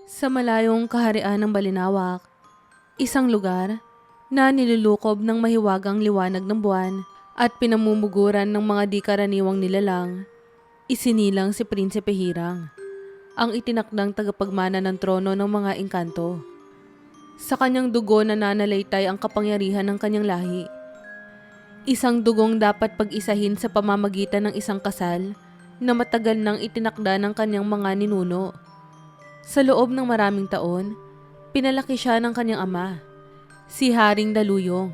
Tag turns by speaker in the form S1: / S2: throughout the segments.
S1: Sa malayong kaharian ng Balinawak, isang lugar na nilulukob ng mahiwagang liwanag ng buwan at pinamumuguran ng mga di karaniwang nilalang, isinilang si Prinsipe Hirang, ang itinakdang tagapagmana ng trono ng mga engkanto. Sa kanyang dugo nananalaytay ang kapangyarihan ng kanyang lahi. Isang dugong dapat pag-isahin sa pamamagitan ng isang kasal na matagal nang itinakda ng kanyang mga ninuno. Sa loob ng maraming taon, pinalaki siya ng kanyang ama, si Haring Daluyong,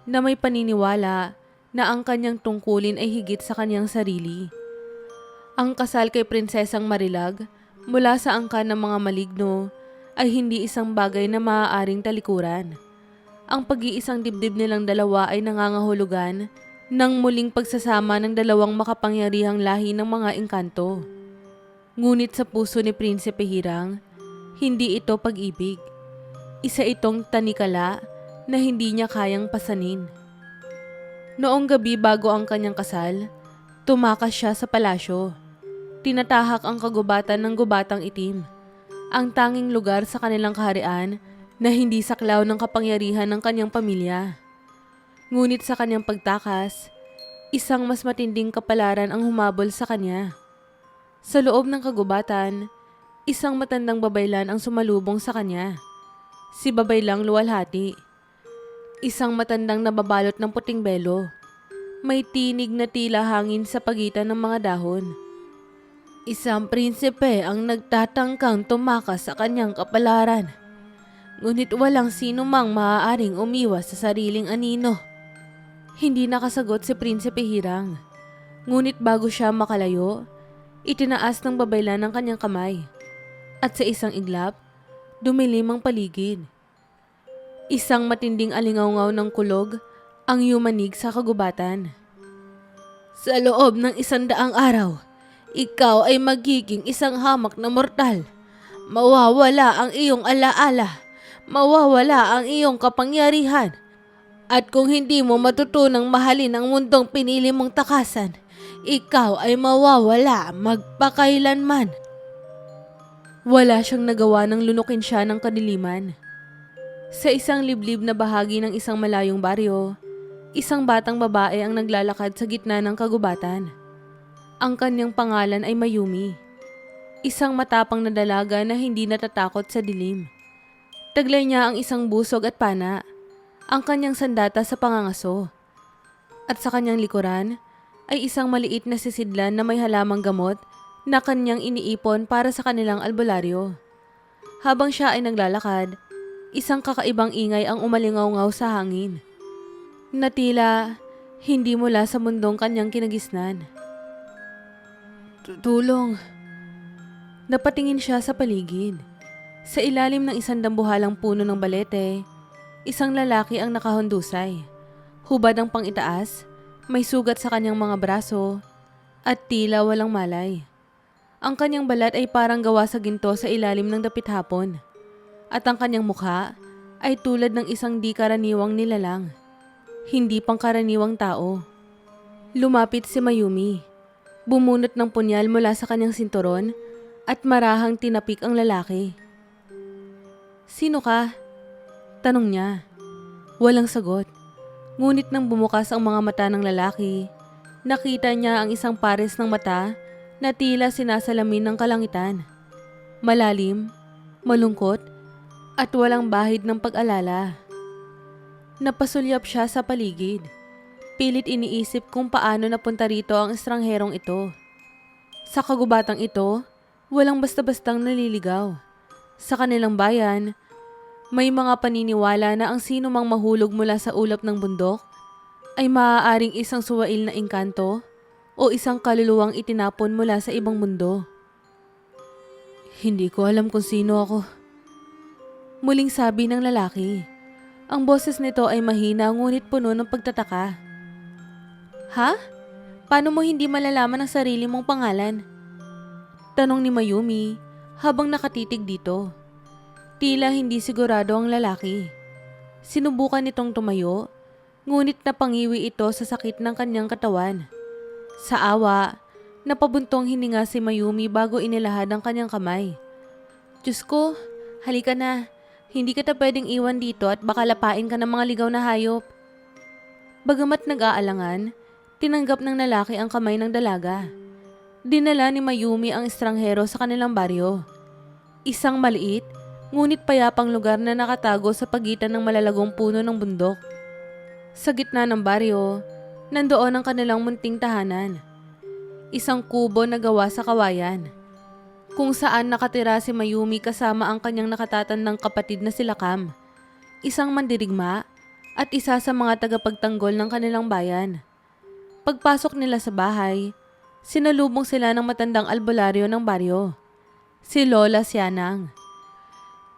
S1: na may paniniwala na ang kanyang tungkulin ay higit sa kanyang sarili. Ang kasal kay Prinsesang Marilag mula sa angkan ng mga maligno ay hindi isang bagay na maaaring talikuran. Ang pag-iisang dibdib nilang dalawa ay nangangahulugan ng muling pagsasama ng dalawang makapangyarihang lahi ng mga engkanto. Ngunit sa puso ni Prinsipe Hirang, hindi ito pag-ibig. Isa itong tanikala na hindi niya kayang pasanin. Noong gabi bago ang kanyang kasal, tumakas siya sa palasyo. Tinatahak ang kagubatan ng gubatang itim, ang tanging lugar sa kanilang kaharian na hindi saklaw ng kapangyarihan ng kanyang pamilya. Ngunit sa kanyang pagtakas, isang mas matinding kapalaran ang humabol sa kanya. Sa loob ng kagubatan, isang matandang babaylan ang sumalubong sa kanya. Si Babaylang Luwalhati. Isang matandang nababalot ng puting belo. May tinig na tila hangin sa pagitan ng mga dahon. Isang prinsipe ang nagtatangkang tumakas sa kanyang kapalaran. Ngunit walang sino mang maaaring umiwas sa sariling anino. Hindi nakasagot si Prinsipe Hirang. Ngunit bago siya makalayo, itinaas ng babaylan ng kanyang kamay. At sa isang iglap, dumilim ang paligid. Isang matinding alingawngaw ng kulog ang yumanig sa kagubatan. Sa loob ng 100 araw, ikaw ay magiging isang hamak na mortal. Mawawala ang iyong alaala. Mawawala ang iyong kapangyarihan. At kung hindi mo matutunang mahalin ang mundong pinili mong takasan, ikaw ay mawawala magpakailanman. Wala siyang nagawa nang lunukin siya ng kadiliman. Sa isang liblib na bahagi ng isang malayong baryo, isang batang babae ang naglalakad sa gitna ng kagubatan. Ang kanyang pangalan ay Mayumi, isang matapang na dalaga na hindi natatakot sa dilim. Taglay niya ang isang busog at pana, ang kanyang sandata sa pangangaso. At sa kanyang likuran ay isang maliit na sisidlan na may halamang gamot na kanyang iniipon para sa kanilang albularyo. Habang siya ay naglalakad, isang kakaibang ingay ang umalingaw-ngaw sa hangin, na tila hindi mula sa mundong kanyang kinagisnan. Tulong! Napatingin siya sa paligid. Sa ilalim ng isang dambuhalang puno ng balete, isang lalaki ang nakahundusay. Hubad ang pangitaas, may sugat sa kanyang mga braso, at tila walang malay. Ang kanyang balat ay parang gawa sa ginto sa ilalim ng dapit hapon. At ang kanyang mukha ay tulad ng isang di karaniwang nilalang. Hindi pangkaraniwang tao. Lumapit si Mayumi. Bumunot ng punyal mula sa kanyang sinturon at marahang tinapik ang lalaki. Sino ka? Tanong niya. Walang sagot. Ngunit nang bumukas ang mga mata ng lalaki, nakita niya ang isang pares ng mata na tila sinasalamin ng kalangitan. Malalim, malungkot, at walang bahid ng pag-alala. Napasulyap siya sa paligid. Pilit iniisip kung paano napunta rito ang estrangherong ito. Sa kagubatang ito, walang basta-bastang naliligaw. Sa kanilang bayan, may mga paniniwala na ang sino mang mahulog mula sa ulap ng bundok ay maaaring isang suwail na engkanto o isang kaluluwang itinapon mula sa ibang mundo. Hindi ko alam kung sino ako. Muling sabi ng lalaki. Ang boses nito ay mahina ngunit puno ng pagtataka. Ha? Paano mo hindi malalaman ang sarili mong pangalan? Tanong ni Mayumi habang nakatitig dito. Tila hindi sigurado ang lalaki. Sinubukan nitong tumayo, ngunit napangiwi ito sa sakit ng kanyang katawan. Sa awa, napabuntong hininga si Mayumi bago inilahad ang kanyang kamay. Diyos ko, halika na. Hindi kita pwedeng iwan dito at baka lapain ka ng mga ligaw na hayop. Bagamat nag-aalangan, tinanggap ng lalaki ang kamay ng dalaga. Dinala ni Mayumi ang estranghero sa kanilang baryo. Isang maliit, ngunit payapang lugar na nakatago sa pagitan ng malalagong puno ng bundok. Sa gitna ng baryo, nandoon ang kanilang munting tahanan. Isang kubo na gawa sa kawayan, kung saan nakatira si Mayumi kasama ang kanyang nakatatandang kapatid na sila Cam, isang mandirigma at isa sa mga tagapagtanggol ng kanilang bayan. Pagpasok nila sa bahay, sinalubong sila ng matandang albularyo ng baryo, si Lola Sianang.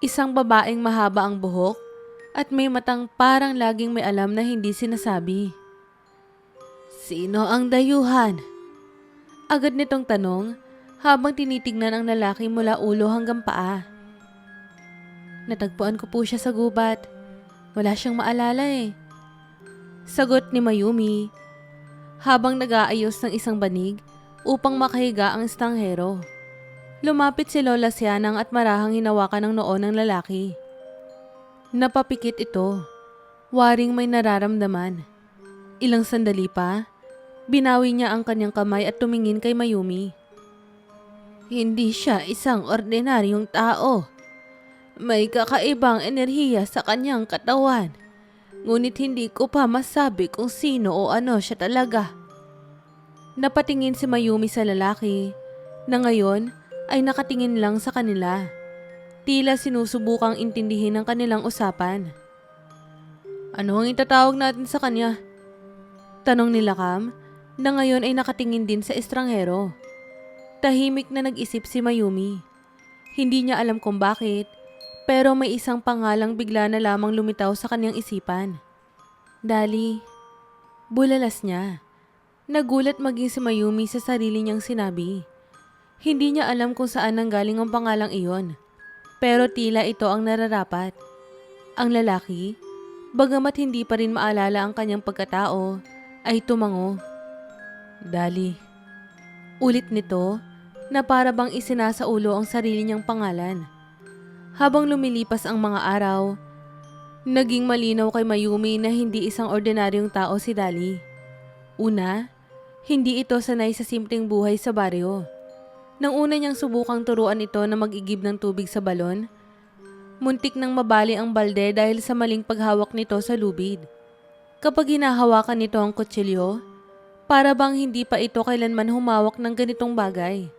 S1: Isang babaeng mahaba ang buhok at may matang parang laging may alam na hindi sinasabi. Sino ang dayuhan? Agad nitong tanong habang tinitignan ang lalaki mula ulo hanggang paa. Natagpuan ko po siya sa gubat. Wala siyang maalala eh. Sagot ni Mayumi habang nag-aayos ng isang banig upang makahiga ang estranghero. Lumapit si Lola Sianang at marahang hinawakan ng noo ng lalaki. Napapikit ito. Waring may nararamdaman. Ilang sandali pa, binawi niya ang kanyang kamay at tumingin kay Mayumi. Hindi siya isang ordinaryong tao. May kakaibang enerhiya sa kanyang katawan. Ngunit hindi ko pa masabi kung sino o ano siya talaga. Napatingin si Mayumi sa lalaki na ngayon ay nakatingin lang sa kanila. Tila sinusubukang intindihin ang kanilang usapan. Ano ang itatawag natin sa kanya? Tanong nila Cam na ngayon ay nakatingin din sa estranghero. Tahimik na nag-isip si Mayumi. Hindi niya alam kung bakit, pero may isang pangalang bigla na lamang lumitaw sa kanyang isipan. Dali. Bulalas niya. Nagulat maging si Mayumi sa sarili niyang sinabi. Hindi niya alam kung saan nanggaling ang pangalang iyon, pero tila ito ang nararapat. Ang lalaki, bagamat hindi pa rin maalala ang kanyang pagkatao, ay tumango. Dali. Ulit nito na para bang isinasaulo ang sarili niyang pangalan. Habang lumilipas ang mga araw, naging malinaw kay Mayumi na hindi isang ordinaryong tao si Dali. Una, hindi ito sanay sa simpleng buhay sa baryo. Nang una niyang subukang turuan ito na mag-igib ng tubig sa balon, muntik nang mabali ang balde dahil sa maling paghawak nito sa lubid. Kapag hinahawakan nito ang kutsilyo, para bang hindi pa ito kailanman humawak ng ganitong bagay.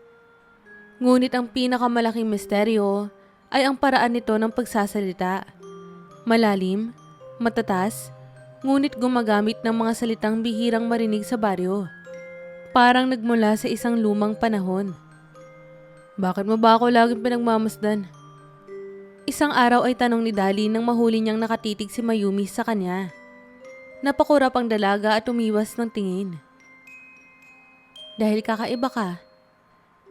S1: Ngunit ang pinakamalaking misteryo ay ang paraan nito ng pagsasalita. Malalim, matatas, ngunit gumagamit ng mga salitang bihirang marinig sa baryo. Parang nagmula sa isang lumang panahon. Bakit mo ba ako laging pinagmamasdan? Isang araw ay tanong ni Dali nang mahuli niyang nakatitig si Mayumi sa kanya. Napakurap ang dalaga at umiwas ng tingin. Dahil kakaiba ka.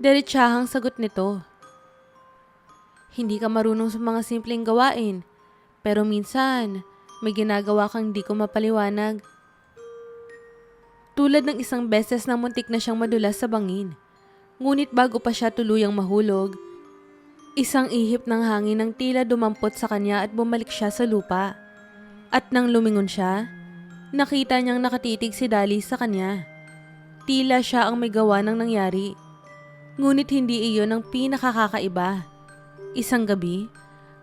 S1: Diretsahang sagot nito. Hindi ka marunong sa mga simpleng gawain, pero minsan may ginagawa kang di ko mapaliwanag. Tulad ng isang beses na muntik na siyang madulas sa bangin. Ngunit bago pa siya tuluyang mahulog, isang ihip ng hangin ang tila dumampot sa kanya at bumalik siya sa lupa. At nang lumingon siya, nakita niyang nakatitig si Dali sa kanya. Tila siya ang may gawa ng nangyari. Ngunit hindi iyon ang pinakakakaiba. Isang gabi,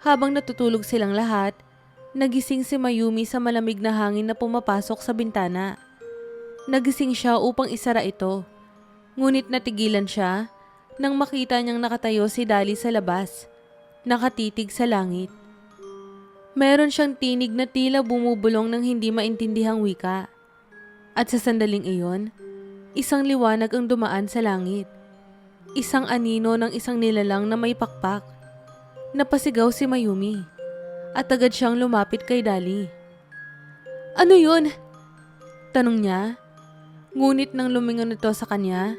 S1: habang natutulog silang lahat, nagising si Mayumi sa malamig na hangin na pumapasok sa bintana. Nagising siya upang isara ito. Ngunit natigilan siya nang makita niyang nakatayo si Dali sa labas, nakatitig sa langit. Meron siyang tinig na tila bumubulong ng hindi maintindihang wika. At sa sandaling iyon, isang liwanag ang dumaan sa langit. Isang anino ng isang nilalang na may pakpak. Napasigaw si Mayumi at agad siyang lumapit kay Dali. Ano yun? Tanong niya. Ngunit nang lumingon ito sa kanya,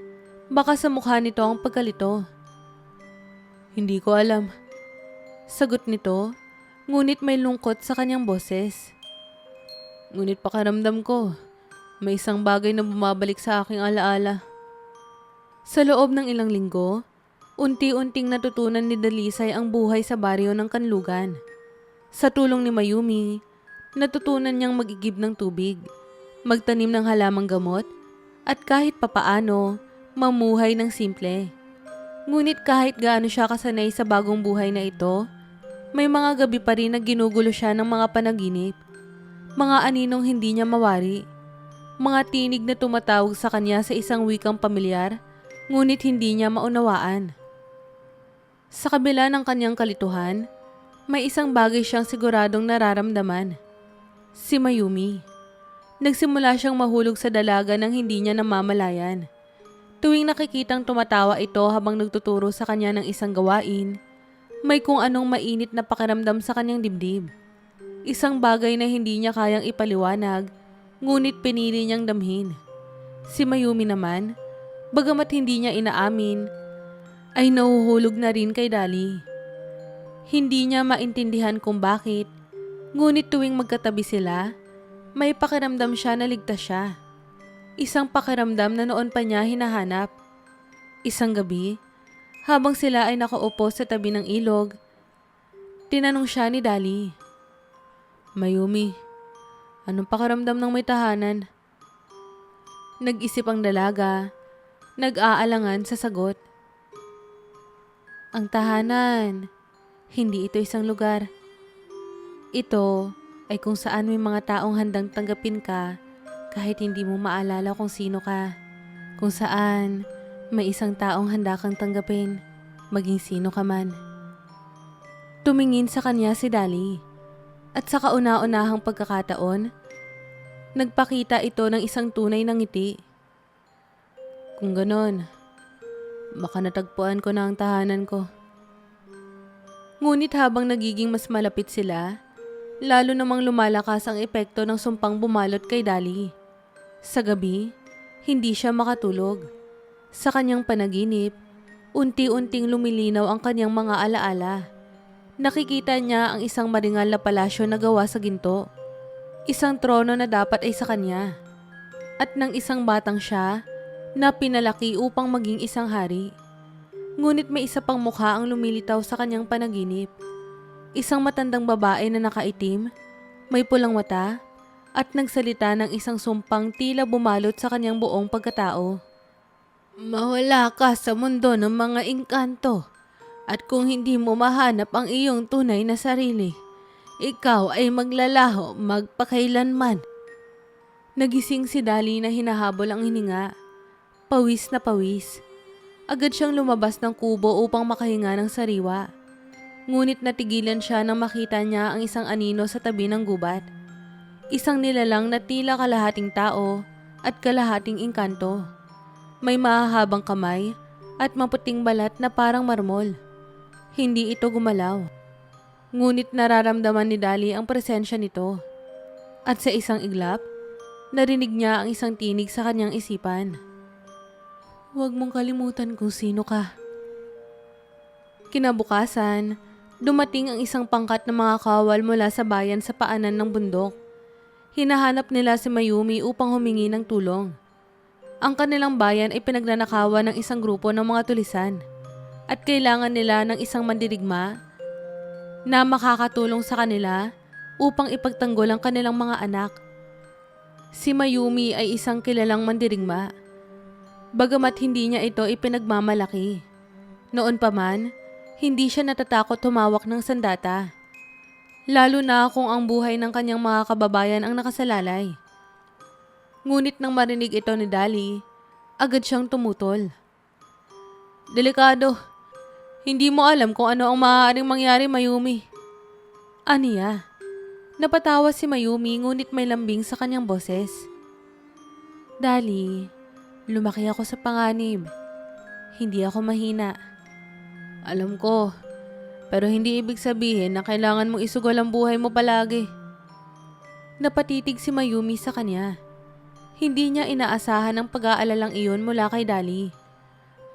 S1: baka sa mukha nito ang pagkalito. Hindi ko alam. Sagot nito, ngunit may lungkot sa kanyang boses. Ngunit pakiramdam ko, may isang bagay na bumabalik sa aking alaala. Sa loob ng ilang linggo, Unti-unting natutunan ni Dalisay ang buhay sa baryo ng kanlugan. Sa tulong ni Mayumi, natutunan niyang mag-igib ng tubig, magtanim ng halamang gamot, at kahit papaano, mamuhay ng simple. Ngunit kahit gaano siya kasanay sa bagong buhay na ito, may mga gabi pa rin na ginugulo siya ng mga panaginip. Mga aninong hindi niya mawari. Mga tinig na tumatawag sa kanya sa isang wikang pamilyar, ngunit hindi niya maunawaan. Sa kabila ng kanyang kalituhan, may isang bagay siyang siguradong nararamdaman. Si Mayumi. Nagsimula siyang mahulog sa dalaga nang hindi niya namamalayan. Tuwing nakikitang tumatawa ito habang nagtuturo sa kanya ng isang gawain, may kung anong mainit na pakiramdam sa kanyang dibdib. Isang bagay na hindi niya kayang ipaliwanag, ngunit pinili niyang damhin. Si Mayumi naman, bagamat hindi niya inaamin, ay nahuhulog na rin kay Dali. Hindi niya maintindihan kung bakit, ngunit tuwing magkatabi sila, may pakiramdam siya na ligtas siya. Isang pakiramdam na noon pa niya hinahanap. Isang gabi, habang sila ay nakaupo sa tabi ng ilog, tinanong siya ni Dali. Mayumi, anong pakiramdam ng may tahanan? Nag-isip ang dalaga, nag-aalangan sa sagot. Ang tahanan, hindi ito isang lugar. Ito ay kung saan may mga taong handang tanggapin ka kahit hindi mo maalala kung sino ka. Kung saan may isang taong handa kang tanggapin, maging sino ka man. Tumingin sa kanya si Dali at sa kauna-unahang pagkakataon, nagpakita ito ng isang tunay na ngiti. Kung ganon, baka natagpuan ko na ang tahanan ko. Ngunit habang nagiging mas malapit sila, lalo namang lumalakas ang epekto ng sumpang bumalot kay Dali. Sa gabi, hindi siya makatulog. Sa kanyang panaginip, unti-unting lumilinaw ang kanyang mga alaala. Nakikita niya ang isang maringal na palasyo na gawa sa ginto. Isang trono na dapat ay sa kanya. At ng isang batang siya na pinalaki upang maging isang hari. Ngunit may isa pang mukha ang lumilitaw sa kanyang panaginip. Isang matandang babae na nakaitim, may pulang mata, at nagsalita ng isang sumpang tila bumalot sa kanyang buong pagkatao. Mawala ka sa mundo ng mga engkanto, at kung hindi mo mahanap ang iyong tunay na sarili, ikaw ay maglalaho magpakailanman. Nagising si Dali na hinahabol ang hininga. Pawis na pawis. Agad siyang lumabas ng kubo upang makahinga ng sariwa. Ngunit natigilan siya nang makita niya ang isang anino sa tabi ng gubat. Isang nilalang na tila kalahating tao at kalahating engkanto. May mahahabang kamay at maputing balat na parang marmol. Hindi ito gumalaw. Ngunit nararamdaman ni Dali ang presensya nito. At sa isang iglap, narinig niya ang isang tinig sa kanyang isipan. Huwag mong kalimutan kung sino ka. Kinabukasan, dumating ang isang pangkat ng mga kawal mula sa bayan sa paanan ng bundok. Hinahanap nila si Mayumi upang humingi ng tulong. Ang kanilang bayan ay pinagnanakawan ng isang grupo ng mga tulisan at kailangan nila ng isang mandirigma na makakatulong sa kanila upang ipagtanggol ang kanilang mga anak. Si Mayumi ay isang kilalang mandirigma. Bagamat hindi niya ito ipinagmamalaki. Noon pa man, hindi siya natatakot humawak ng sandata. Lalo na kung ang buhay ng kanyang mga kababayan ang nakasalalay. Ngunit nang marinig ito ni Dali, agad siyang tumutol. Delikado. Hindi mo alam kung ano ang maaaring mangyari, Mayumi. Aniya. Napatawa si Mayumi ngunit may lambing sa kanyang boses. Dali, lumaki ako sa panganib. Hindi ako mahina. Alam ko, pero hindi ibig sabihin na kailangan mong isugal ang buhay mo palagi. Napatitig si Mayumi sa kanya. Hindi niya inaasahan ang pag-aalalang iyon mula kay Dali.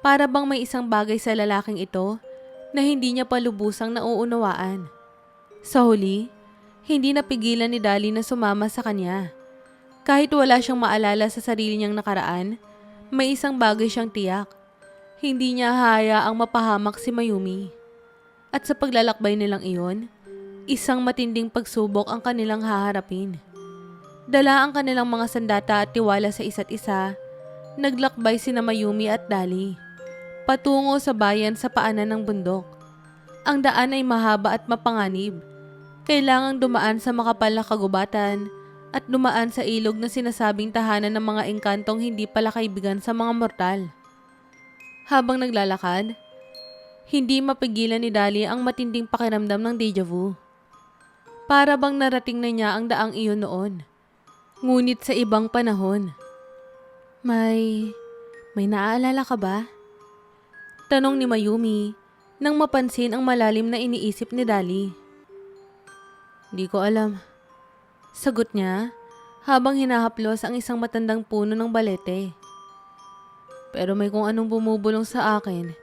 S1: Para bang may isang bagay sa lalaking ito na hindi niya palubusang nauunawaan. Sa huli, hindi napigilan ni Dali na sumama sa kanya. Kahit wala siyang maalala sa sarili niyang nakaraan, may isang bagay siyang tiyak. Hindi niya hayaang mapahamak si Mayumi. At sa paglalakbay nilang iyon, isang matinding pagsubok ang kanilang haharapin. Dala ang kanilang mga sandata at tiwala sa isa't isa, naglakbay sina Mayumi at Dali, patungo sa bayan sa paanan ng bundok. Ang daan ay mahaba at mapanganib. Kailangang dumaan sa makapal na kagubatan at dumaan sa ilog na sinasabing tahanan ng mga engkantong hindi pala kaibigan sa mga mortal. Habang naglalakad, hindi mapigilan ni Dali ang matinding pakiramdam ng deja vu. Para bang narating na niya ang daang iyon noon. Ngunit sa ibang panahon. May naaalala ka ba? Tanong ni Mayumi nang mapansin ang malalim na iniisip ni Dali. Di ko alam. Sagot niya habang hinahaplos ang isang matandang puno ng balete. Pero may kung anong bumubulong sa akin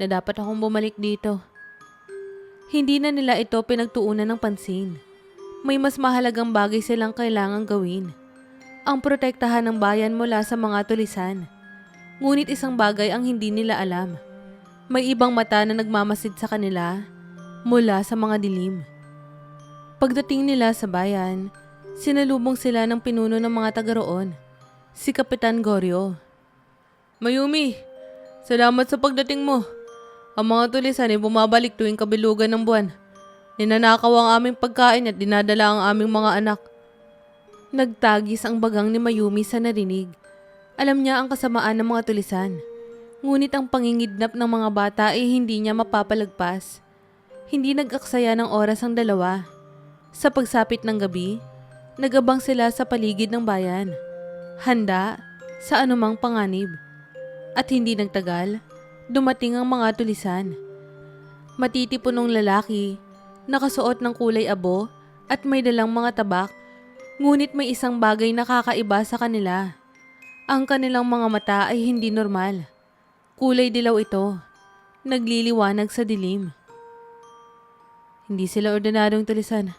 S1: na dapat akong bumalik dito. Hindi na nila ito pinagtuunan ng pansin. May mas mahalagang bagay silang kailangang gawin. Ang protektahan ng bayan mula sa mga tulisan. Ngunit isang bagay ang hindi nila alam. May ibang mata na nagmamasid sa kanila mula sa mga dilim. Pagdating nila sa bayan, sinalubong sila ng pinuno ng mga taga roon, si Kapitan Goryo. Mayumi, salamat sa pagdating mo. Ang mga tulisan ay bumabalik tuwing kabilugan ng buwan. Ninanakaw ang aming pagkain at dinadala ang aming mga anak. Nagtagis ang bagang ni Mayumi sa narinig. Alam niya ang kasamaan ng mga tulisan. Ngunit ang pangingidnap ng mga bata ay hindi niya mapapalagpas. Hindi nag-aksaya ng oras ang dalawa. Sa pagsapit ng gabi, nagabang sila sa paligid ng bayan. Handa sa anumang panganib. At hindi nagtagal, dumating ang mga tulisan. Matitipunong lalaki, nakasuot ng kulay abo at may dalang mga tabak, ngunit may isang bagay na kakaiba sa kanila. Ang kanilang mga mata ay hindi normal. Kulay dilaw ito, nagliliwanag sa dilim. Hindi sila ordinaryong tulisan.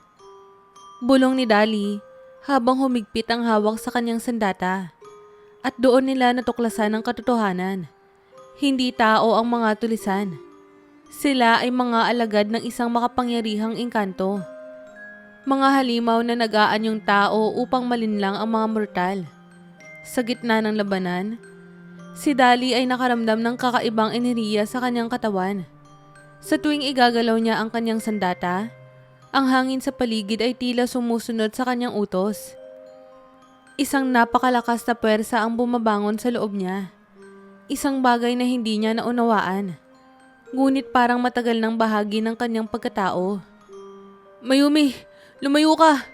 S1: Bulong ni Dali habang humigpit ang hawak sa kanyang sandata. At doon nila natuklasan ang katotohanan. Hindi tao ang mga tulisan. Sila ay mga alagad ng isang makapangyarihang engkanto. Mga halimaw na nag-aanyong tao upang malinlang ang mga mortal. Sa gitna ng labanan, si Dali ay nakaramdam ng kakaibang enerhiya sa kanyang katawan. Sa tuwing igagalaw niya ang kanyang sandata, ang hangin sa paligid ay tila sumusunod sa kanyang utos. Isang napakalakas na puwersa ang bumabangon sa loob niya. Isang bagay na hindi niya naunawaan. Ngunit parang matagal ng bahagi ng kanyang pagkatao. Mayumi, lumayo ka!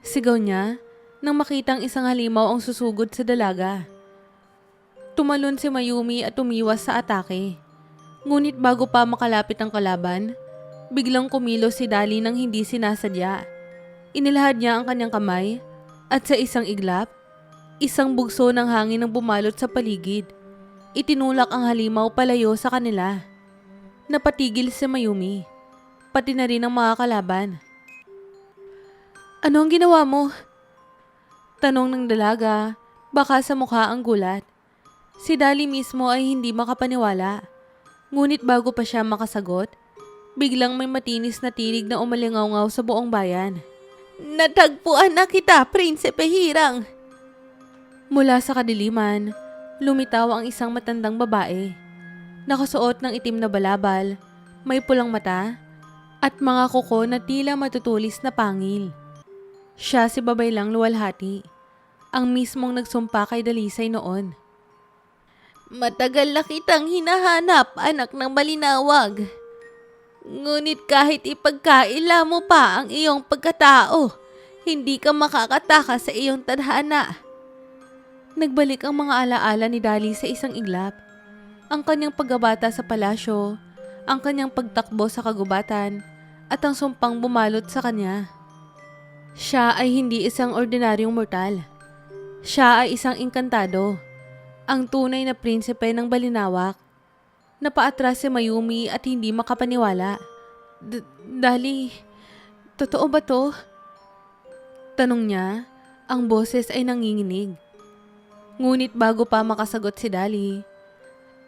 S1: Sigaw niya nang makitang isang halimaw ang susugod sa dalaga. Tumalon si Mayumi at umiwas sa atake. Ngunit bago pa makalapit ang kalaban, biglang kumilos si Dali nang hindi sinasadya. Inilahad niya ang kanyang kamay at sa isang iglap, isang bugso ng hangin ang bumalot sa paligid. Itinulak ang halimaw palayo sa kanila. Napatigil si Mayumi, pati na rin ang mga kalaban. Ano ang ginawa mo? Tanong ng dalaga, baka sa mukha ang gulat. Si Dali mismo ay hindi makapaniwala. Ngunit bago pa siya makasagot, biglang may matinis na tinig na umalingaw-ngaw sa buong bayan. Natagpuan na kita, Prinsipe Hirang! Mula sa kadiliman, lumitaw ang isang matandang babae. Nakasuot ng itim na balabal, may pulang mata, at mga kuko na tila matutulis na pangil. Siya si Babaylang Luwalhati, ang mismong nagsumpa kay Dalisay noon. Matagal na kitang hinahanap, anak ng malinawag. Ngunit kahit ipagkaila mo pa ang iyong pagkatao, hindi ka makakatakas sa iyong tadhana. Nagbalik ang mga alaala ni Dali sa isang iglap. Ang kanyang pagbabata sa palasyo, ang kanyang pagtakbo sa kagubatan, at ang sumpang bumalot sa kanya. Siya ay hindi isang ordinaryong mortal. Siya ay isang engkantado, ang tunay na prinsipe ng Balinawak. Napaatras si Mayumi at hindi makapaniwala. Dali, totoo ba to? Tanong niya, ang boses ay nanginginig. Ngunit bago pa makasagot si Dali,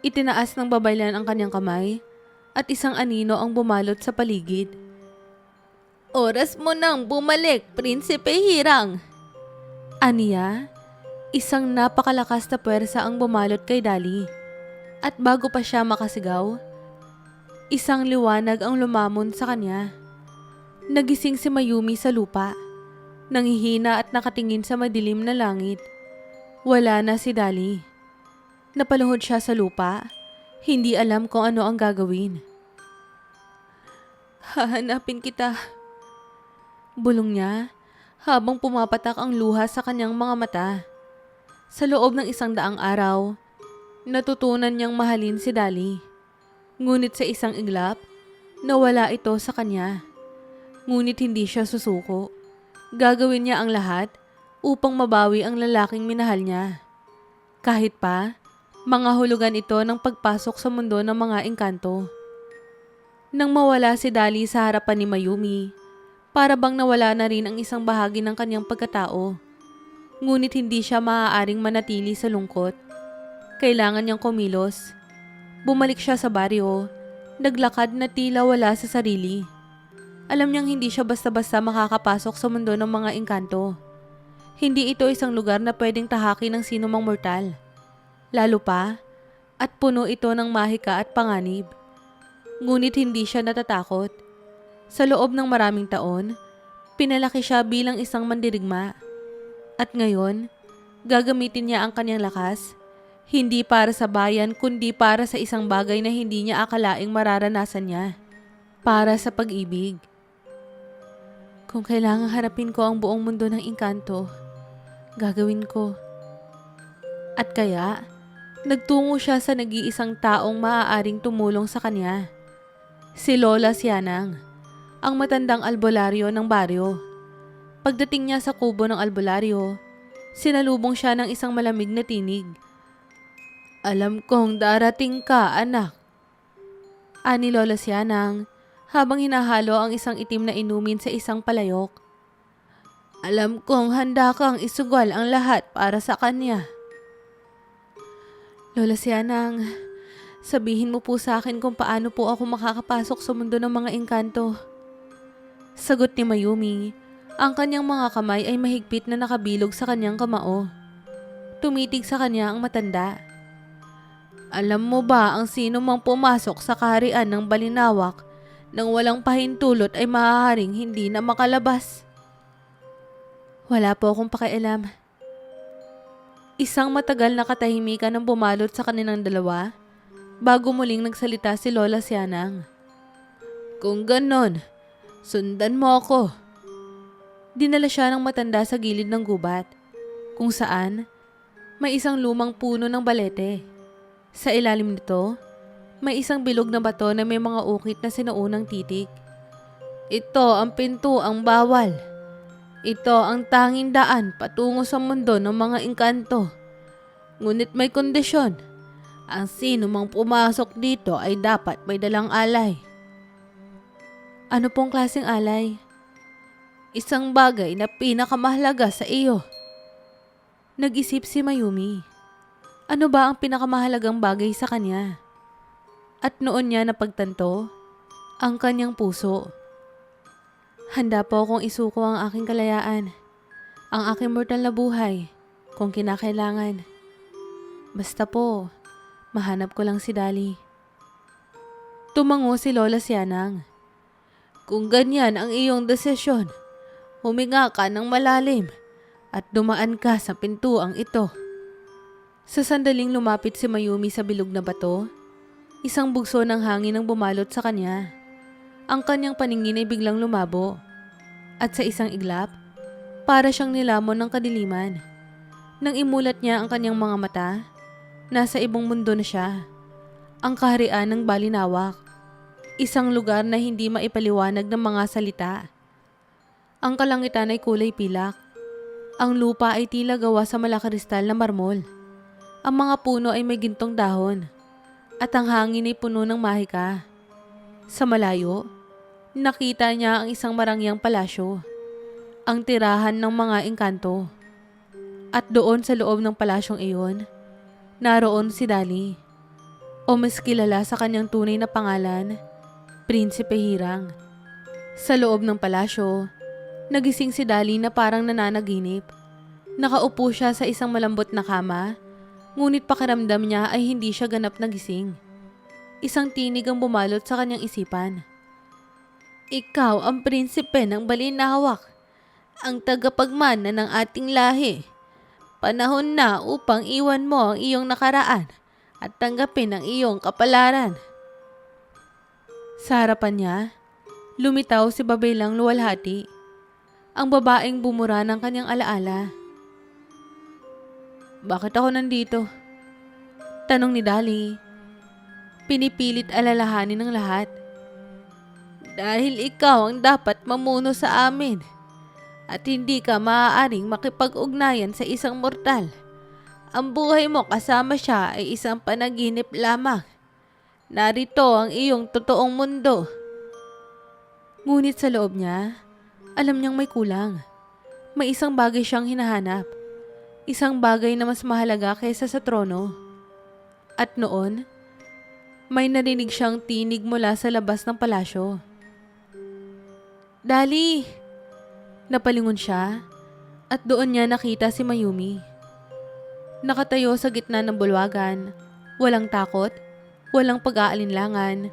S1: Itinaas ng babaylan ang kanyang kamay at isang anino ang bumalot sa paligid. Oras mo nang bumalik, Prinsipe Hirang! Aniya, isang napakalakas na puwersa ang bumalot kay Dali. At bago pa siya makasigaw, isang liwanag ang lumamon sa kanya. Nagising si Mayumi sa lupa, nanghihina at nakatingin sa madilim na langit. Wala na si Dali. Napaluhod siya sa lupa, hindi alam kung ano ang gagawin. Hahanapin kita. Bulong niya habang pumapatak ang luha sa kanyang mga mata. Sa loob ng 100 araw, natutunan niyang mahalin si Dali. Ngunit sa isang iglap, nawala ito sa kanya. Ngunit hindi siya susuko. Gagawin niya ang lahat upang mabawi ang lalaking minahal niya. Kahit pa, mga hulugan ito ng pagpasok sa mundo ng mga engkanto. Nang mawala si Dali sa harapan ni Mayumi, para bang nawala na rin ang isang bahagi ng kanyang pagkatao. Ngunit hindi siya maaaring manatili sa lungkot. Kailangan niyang kumilos. Bumalik siya sa baryo, naglakad na tila wala sa sarili. Alam niyang hindi siya basta-basta makakapasok sa mundo ng mga engkanto. Hindi ito isang lugar na pwedeng tahakin ng sinumang mortal. Lalo pa, at puno ito ng mahika at panganib. Ngunit hindi siya natatakot. Sa loob ng maraming taon, pinalaki siya bilang isang mandirigma. At ngayon, gagamitin niya ang kanyang lakas, hindi para sa bayan kundi para sa isang bagay na hindi niya akalaing mararanasan niya. Para sa pag-ibig. Kung kailangang harapin ko ang buong mundo ng engkanto, gagawin ko. At kaya, nagtungo siya sa nag-iisang taong maaaring tumulong sa kanya. Si Lola Sianang, ang matandang albularyo ng baryo. Pagdating niya sa kubo ng albularyo, sinalubong siya ng isang malamig na tinig. Alam kong darating ka, anak. Ani Lola Sianang, habang hinahalo ang isang itim na inumin sa isang palayok. Alam kong handa kang isugal ang lahat para sa kanya. Lola Sianang, sabihin mo po sa akin kung paano po ako makakapasok sa mundo ng mga engkanto. Sagot ni Mayumi, ang kanyang mga kamay ay mahigpit na nakabilog sa kanyang kamao. Tumitig sa kanya ang matanda. Alam mo ba ang sino mang pumasok sa kaharian ng Balinawak nang walang pahintulot ay maaaring hindi na makalabas? Wala po akong pakialam. Isang matagal na katahimikan ang bumalot sa kanilang dalawa bago muling nagsalita si Lola Sianang. Kung ganon, sundan mo ako. Dinala siya ng matanda sa gilid ng gubat, kung saan may isang lumang puno ng balete. Sa ilalim nito, may isang bilog na bato na may mga ukit na sinuunang titik. Ito ang pintuang bawal. Ito ang tanging daan patungo sa mundo ng mga engkanto. Ngunit may kondisyon. Ang sino mang pumasok dito ay dapat may dalang alay. Ano pong klaseng alay? Isang bagay na pinakamahalaga sa iyo. Nag-isip si Mayumi. Ano ba ang pinakamahalagang bagay sa kanya? At noon niya napagtanto ang kanyang puso. Handa po akong isuko ang aking kalayaan, ang aking mortal na buhay, kung kinakailangan. Basta po, mahanap ko lang si Dali. Tumango si Lola Sianang. Kung ganyan ang iyong desisyon, huminga ka ng malalim at dumaan ka sa pintuang ito. Sa sandaling lumapit si Mayumi sa bilog na bato, isang bugso ng hangin ang bumalot sa kanya. Ang kanyang paningin ay biglang lumabo. At sa isang iglap, para siyang nilamon ng kadiliman. Nang imulat niya ang kanyang mga mata, nasa ibang mundo na siya. Ang kaharian ng Balinawak. Isang lugar na hindi maipaliwanag ng mga salita. Ang kalangitan ay kulay pilak. Ang lupa ay tila gawa sa malakaristal na marmol. Ang mga puno ay may gintong dahon. At ang hangin ay puno ng mahika. Sa malayo, nakita niya ang isang marangyang palasyo, ang tirahan ng mga engkanto. At doon sa loob ng palasyong iyon, naroon si Dali. o mas kilala sa kanyang tunay na pangalan, Prinsipe Hirang. Sa loob ng palasyo, nagising si Dali na parang nananaginip. Nakaupo siya sa isang malambot na kama, ngunit pakiramdam niya ay hindi siya ganap na gising. Isang tinig ang bumalot sa kanyang isipan. Ikaw ang prinsipe ng Balinawak, ang tagapagmana ng ating lahi. Panahon na upang iwan mo ang iyong nakaraan at tanggapin ang iyong kapalaran. Sa harapan niya, lumitaw si Babaylang Luwalhati, ang babaeng bumura ng kanyang alaala. Bakit ako nandito? Tanong ni Dali. Pinipilit alalahanin ng lahat. Dahil ikaw ang dapat mamuno sa amin at hindi ka maaaring makipag-ugnayan sa isang mortal. Ang buhay mo kasama siya ay isang panaginip lamang. Narito ang iyong totoong mundo. Ngunit sa loob niya, alam niyang may kulang. May isang bagay siyang hinahanap. Isang bagay na mas mahalaga kaysa sa trono. At noon, may narinig siyang tinig mula sa labas ng palasyo. Dali! Napalingon siya at doon niya nakita si Mayumi. Nakatayo sa gitna ng bulwagan, walang takot, walang pag-aalinlangan,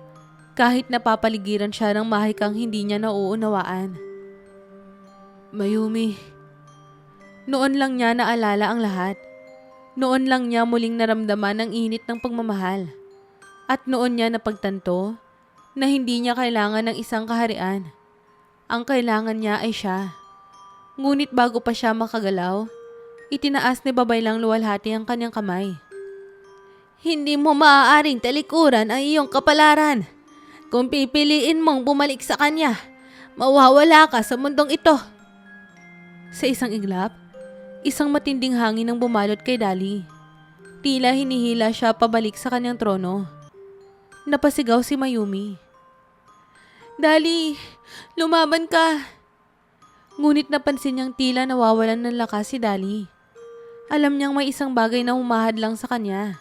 S1: kahit napapaligiran siya ng mahikang hindi niya nauunawaan. Mayumi. Noon lang niya naalala ang lahat. Noon lang niya muling naramdaman ang init ng pagmamahal. At noon niya napagtanto na hindi niya kailangan ng isang kaharian. Ang kailangan niya ay siya. Ngunit bago pa siya makagalaw, itinaas ni Babaylang Luwalhati ang kanyang kamay. Hindi mo maaaring talikuran ang iyong kapalaran. Kung pipiliin mong bumalik sa kanya, mawawala ka sa mundong ito. Sa isang iglap, isang matinding hangin ang bumalot kay Dali. Tila hinihila siya pabalik sa kanyang trono. Napasigaw si Mayumi. Dali, lumaban ka! Ngunit napansin niyang tila nawawalan ng lakas si Dali. Alam niyang may isang bagay na humahadlang sa kanya.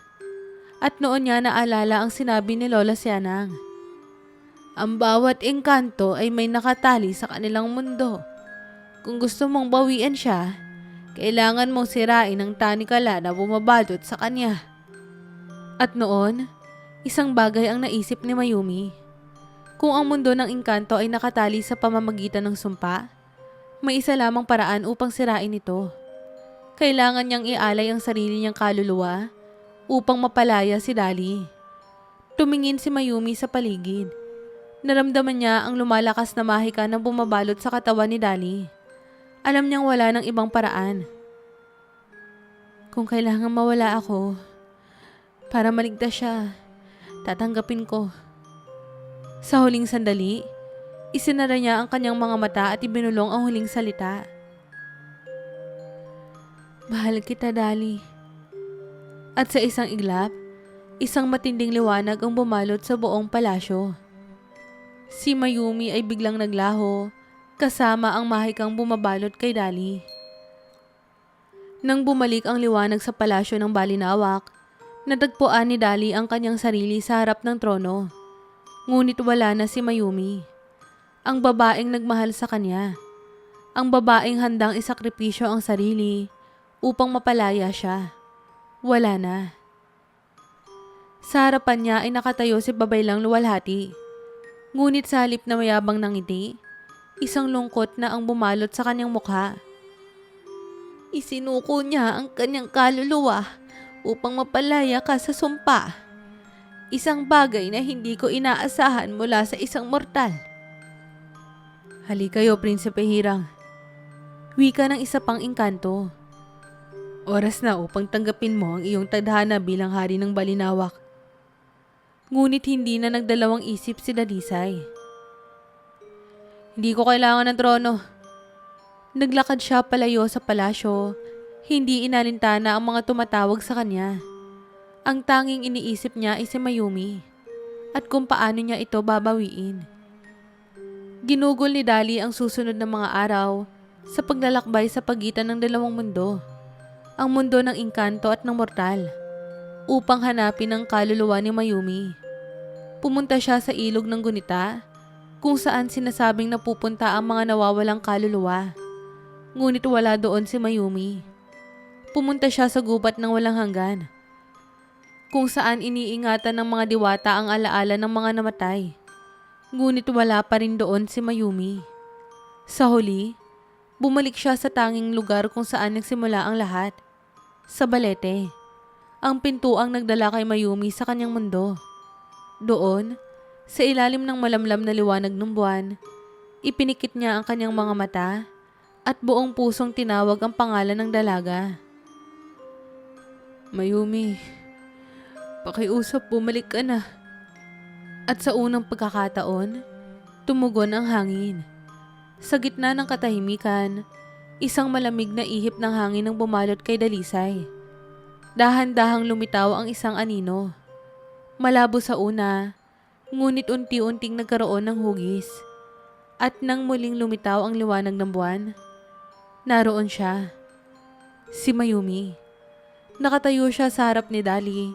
S1: At noon niya naalala ang sinabi ni Lola Sianang. Ang bawat engkanto ay may nakatali sa kanilang mundo. Kung gusto mong bawian siya, kailangan mong sirain ang tanikala na bumabalot sa kanya. At noon, isang bagay ang naisip ni Mayumi. Kung ang mundo ng engkanto ay nakatali sa pamamagitan ng sumpa, may isa lamang paraan upang sirain ito. Kailangan niyang ialay ang sarili niyang kaluluwa upang mapalaya si Dali. Tumingin si Mayumi sa paligid. Naramdaman niya ang lumalakas na mahika na bumabalot sa katawan ni Dali. Alam niyang wala ng ibang paraan. Kung kailangan mawala ako, para maligtas siya, tatanggapin ko. Sa huling sandali, isinara niya ang kanyang mga mata at ibinulong ang huling salita. Mahal kita, Dali. At sa isang iglap, isang matinding liwanag ang bumalot sa buong palasyo. Si Mayumi ay biglang naglaho, kasama ang mahikang bumabalot kay Dali. Nang bumalik ang liwanag sa palasyo ng Balinawak, natagpuan ni Dali ang kanyang sarili sa harap ng trono. Ngunit wala na si Mayumi, ang babaeng nagmahal sa kanya. Ang babaeng handang isakripisyo ang sarili upang mapalaya siya. Wala na. Sa harapan niya ay nakatayo si Babaylang Luwalhati. Ngunit sa halip na mayabang ng ngiti, isang lungkot na ang bumalot sa kanyang mukha. Isinuko niya ang kanyang kaluluwa upang mapalaya ka sa sumpa. Isang bagay na hindi ko inaasahan mula sa isang mortal. Halika kayo, Prinsipe Hirang. Wika ng isa pang engkanto. Oras na upang tanggapin mo ang iyong tadhana bilang hari ng Balinawak. Ngunit hindi na nagdalawang isip si Dalisay. Hindi ko kailangan ng trono. Naglakad siya palayo sa palasyo, hindi inalintana ang mga tumatawag sa kanya. Ang tanging iniisip niya ay si Mayumi at kung paano niya ito babawiin. Ginugol ni Dali ang susunod na mga araw sa paglalakbay sa pagitan ng dalawang mundo, ang mundo ng engkanto at ng mortal, upang hanapin ang kaluluwa ni Mayumi. Pumunta siya sa ilog ng gunita kung saan sinasabing napupunta ang mga nawawalang kaluluwa. Ngunit wala doon si Mayumi. Pumunta siya sa gubat ng walang hanggan, kung saan iniingatan ng mga diwata ang alaala ng mga namatay. Ngunit wala pa rin doon si Mayumi. Sa huli, bumalik siya sa tanging lugar kung saan nagsimula ang lahat, sa balete. Ang pintuang nagdala kay Mayumi sa kanyang mundo. Doon, sa ilalim ng malamlam na liwanag ng buwan, ipinikit niya ang kanyang mga mata at buong pusong tinawag ang pangalan ng dalaga. Mayumi, pakiusap, bumalik ka na. At sa unang pagkakataon, tumugon ang hangin. Sa gitna ng katahimikan, isang malamig na ihip ng hangin ang bumalot kay Dalisay. Dahan-dahang lumitaw ang isang anino. Malabo sa una, ngunit unti-unting nagkaroon ng hugis. At nang muling lumitaw ang liwanag ng buwan, naroon siya. Si Mayumi. Nakatayo siya sa harap ni Dali,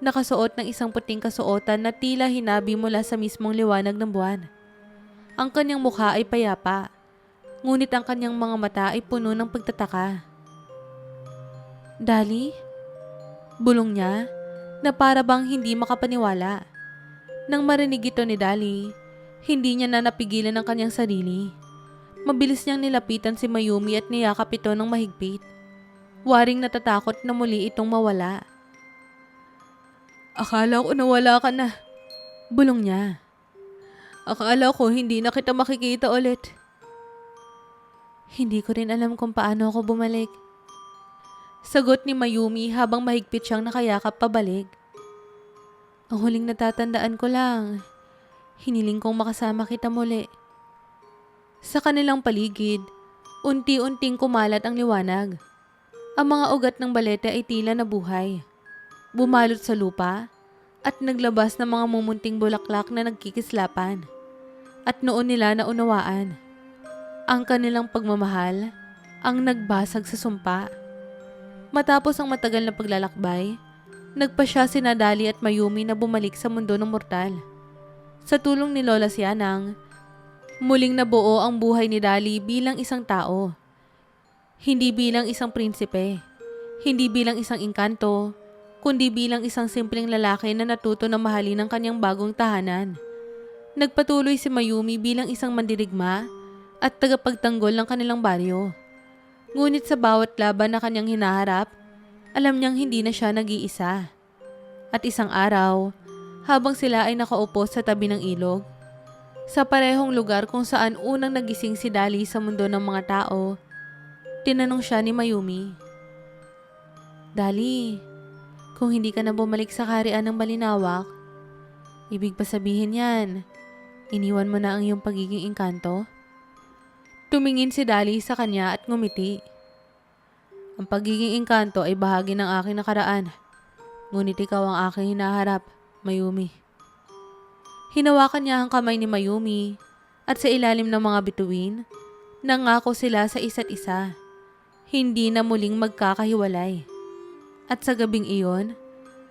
S1: nakasuot ng isang puting kasuotan na tila hinabi mula sa mismong liwanag ng buwan. Ang kanyang mukha ay payapa, ngunit ang kanyang mga mata ay puno ng pagtataka. Dali? Bulong niya, na para bang hindi makapaniwala. Nang marinig ito ni Dali, hindi niya na napigilan ang kanyang sarili. Mabilis niyang nilapitan si Mayumi at niyakap ito ng mahigpit. Waring natatakot na muli itong mawala. Akala ko nawala ka na, bulong niya. Akala ko hindi na kita makikita ulit. Hindi ko rin alam kung paano ako bumalik. Sagot ni Mayumi habang mahigpit siyang nakayakap pabalik. Ang huling natatandaan ko lang, hiniling kong makasama kita muli. Sa kanilang paligid, unti-unting kumalat ang liwanag. Ang mga ugat ng balete ay tila nabuhay. Bumalot sa lupa at naglabas ng mga mumunting bulaklak na nagkikislapan. At noon nila naunawaan ang kanilang pagmamahal ang nagbasag sa sumpa. Matapos ang matagal na paglalakbay, nagpasya sina Dali at Mayumi na bumalik sa mundo ng mortal. Sa tulong ni Lola Sianang, muling nabuo ang buhay ni Dali bilang isang tao. Hindi bilang isang prinsipe, hindi bilang isang engkanto, kundi bilang isang simpleng lalaki na natuto na mahalin ang kanyang bagong tahanan. Nagpatuloy si Mayumi bilang isang mandirigma at tagapagtanggol ng kanilang baryo. Ngunit sa bawat laban na kanyang hinaharap, alam niyang hindi na siya nag-iisa. At isang araw, habang sila ay nakaupo sa tabi ng ilog, sa parehong lugar kung saan unang nagising si Dali sa mundo ng mga tao, tinanong siya ni Mayumi. Dali, kung hindi ka na bumalik sa kaharian ng Balinawak, ibig pa sabihin yan, iniwan mo na ang iyong pagiging engkanto? Tumingin si Dali sa kanya at ngumiti. Ang pagiging engkanto ay bahagi ng aking nakaraan, ngunit ikaw ang aking hinaharap, Mayumi. Hinawakan niya ang kamay ni Mayumi at sa ilalim ng mga bituin, nangako sila sa isa't isa. Hindi na muling magkakahiwalay. At sa gabing iyon,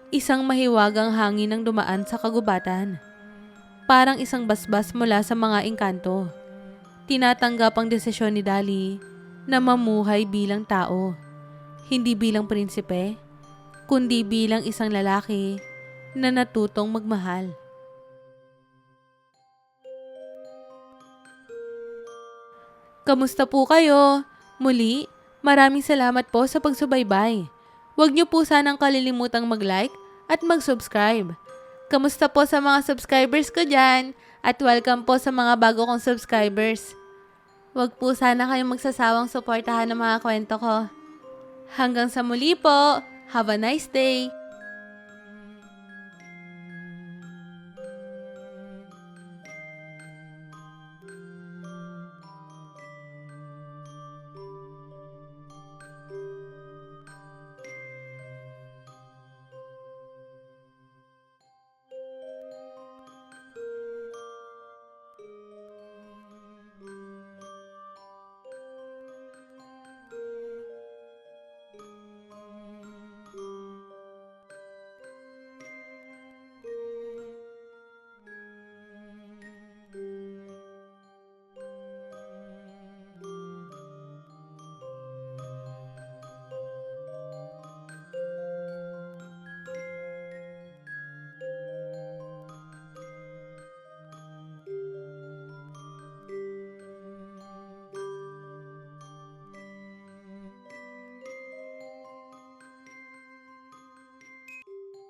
S1: isang mahiwagang hangin ang dumaan sa kagubatan. Parang isang basbas mula sa mga engkanto. Tinatanggap ang desisyon ni Dali na mamuhay bilang tao. Hindi bilang prinsipe, kundi bilang isang lalaki na natutong magmahal. Kamusta po kayo? Muli, maraming salamat po sa pagsubaybay. Huwag niyo po sanang kalilimutang mag-like at mag-subscribe. Kamusta po sa mga subscribers ko dyan? At welcome po sa mga bago kong subscribers. Huwag po sana kayong magsasawang suportahan ng mga kwento ko. Hanggang sa muli po. Have a nice day.